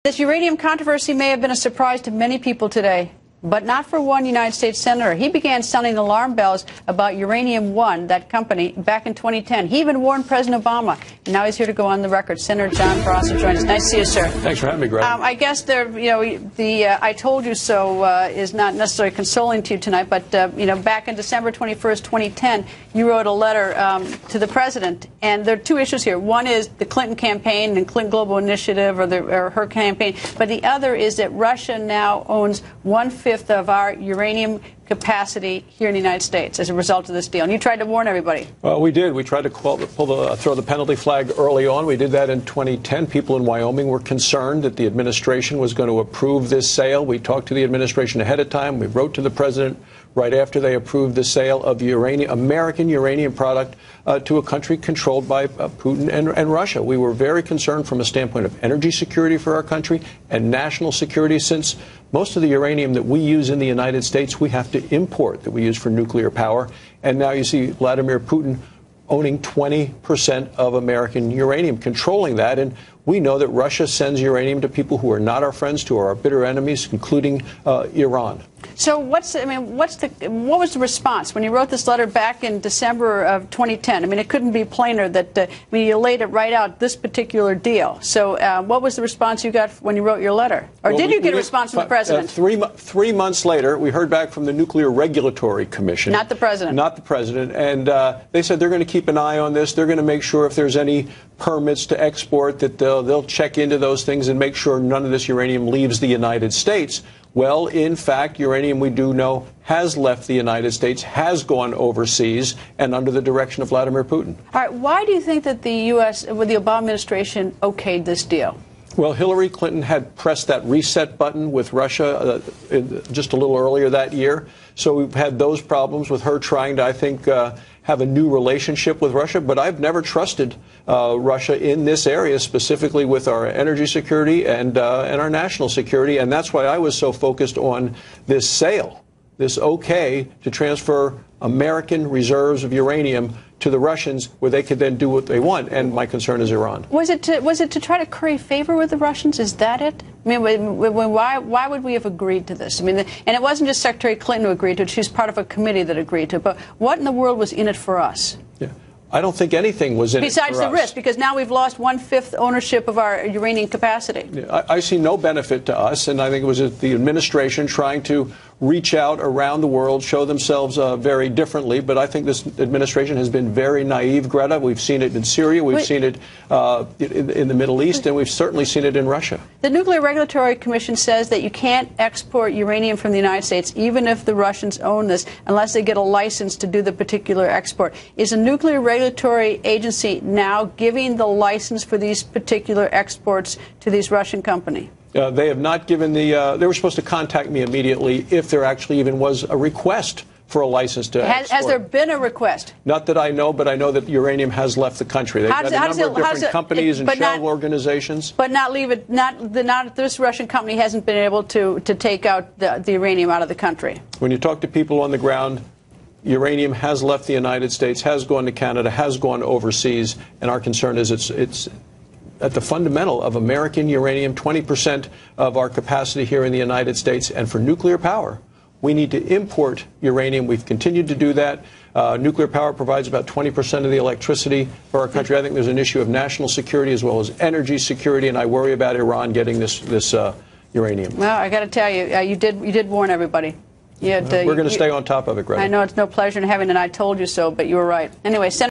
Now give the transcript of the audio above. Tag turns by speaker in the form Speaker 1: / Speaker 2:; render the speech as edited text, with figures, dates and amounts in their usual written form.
Speaker 1: This uranium controversy may have been a surprise to many people today, but not for one United States senator. He began sounding alarm bells about Uranium One, that company, back in 2010. He even warned President Obama, and now he's here to go on the record. Senator John Barrasso joins us. Nice to see you, sir.
Speaker 2: Thanks for having me, Greg.
Speaker 1: I guess the "I told you so" is not necessarily consoling to you tonight, but back in December 21st, 2010, you wrote a letter to the president, and there are two issues here. One is the Clinton campaign and Clinton Global Initiative, or her campaign, but the other is that Russia now owns 1/5 of our uranium capacity here in the United States as a result of this deal. And you tried to warn everybody.
Speaker 2: Well, we did. We tried to throw the penalty flag early on. We did that in 2010. People in Wyoming were concerned that the administration was going to approve this sale. We talked to the administration ahead of time. We wrote to the president right after they approved the sale of uranium, American uranium product to a country controlled by Putin and Russia. We were very concerned from a standpoint of energy security for our country and national security, since most of the uranium that we use in the United States we have to import, that we use for nuclear power. And now you see Vladimir Putin owning 20% of American uranium, controlling that. And we know that Russia sends uranium to people who are not our friends, to our bitter enemies, including Iran.
Speaker 1: So what was the response when you wrote this letter back in December of 2010? I mean, it couldn't be plainer that you laid it right out, this particular deal. So what was the response you got when you wrote your letter? Or did you get a response from the president?
Speaker 2: 3 months later, we heard back from the Nuclear Regulatory Commission.
Speaker 1: Not the president.
Speaker 2: Not the president. And they said they're going to keep an eye on this. They're going to make sure if there's any permits to export that they'll check into those things and make sure none of this uranium leaves the United States. Well, in fact, uranium, we do know, has left the United States, has gone overseas, and under the direction of Vladimir Putin.
Speaker 1: All right. Why do you think that the U.S., with the Obama administration, okayed this deal?
Speaker 2: Well, Hillary Clinton had pressed that reset button with Russia just a little earlier that year. So we've had those problems with her trying to, I think, have a new relationship with Russia. But I've never trusted Russia in this area, specifically with our energy security and our national security. And that's why I was so focused on this sale, this okay to transfer American reserves of uranium to the Russians, where they could then do what they want. And my concern is Iran.
Speaker 1: Was it to try to curry favor with the Russians? Is that it? I mean, why would we have agreed to this? I mean, and it wasn't just Secretary Clinton who agreed to it. She was part of a committee that agreed to it. But what in the world was in it for us? Yeah.
Speaker 2: I don't think anything was in it for us.
Speaker 1: Besides the risk, because now we've lost 1/5 ownership of our uranium capacity.
Speaker 2: Yeah, I see no benefit to us, and I think it was the administration trying to reach out around the world, show themselves very differently. But I think this administration has been very naive, Greta. We've seen it in Syria, we've seen it in the Middle East, and we've certainly seen it in Russia.
Speaker 1: The Nuclear Regulatory Commission says that you can't export uranium from the United States, even if the Russians own this, unless they get a license to do the particular export. Is a nuclear regulatory agency now giving the license for these particular exports to these Russian companies?
Speaker 2: They have not given the they were supposed to contact me immediately if there actually even was a request for a license to export.
Speaker 1: Has there been a request?
Speaker 2: Not that I know, but I know that uranium has left the country. They've got a number of different companies and shell organizations.
Speaker 1: But this Russian company hasn't been able to take out the uranium out of the country.
Speaker 2: When you talk to people on the ground, uranium has left the United States, has gone to Canada, has gone overseas, and our concern is it's at the fundamental of American uranium, 20% of our capacity here in the United States. And for nuclear power, we need to import uranium. We've continued to do that. Nuclear power provides about 20% of the electricity for our country. I think there's an issue of national security as well as energy security, and I worry about Iran getting this uranium.
Speaker 1: Well, I got to tell you, you did warn everybody.
Speaker 2: We're going to stay on top of it, Greg.
Speaker 1: I know it's no pleasure in having an "I told you so," but you were right. Anyway, Senator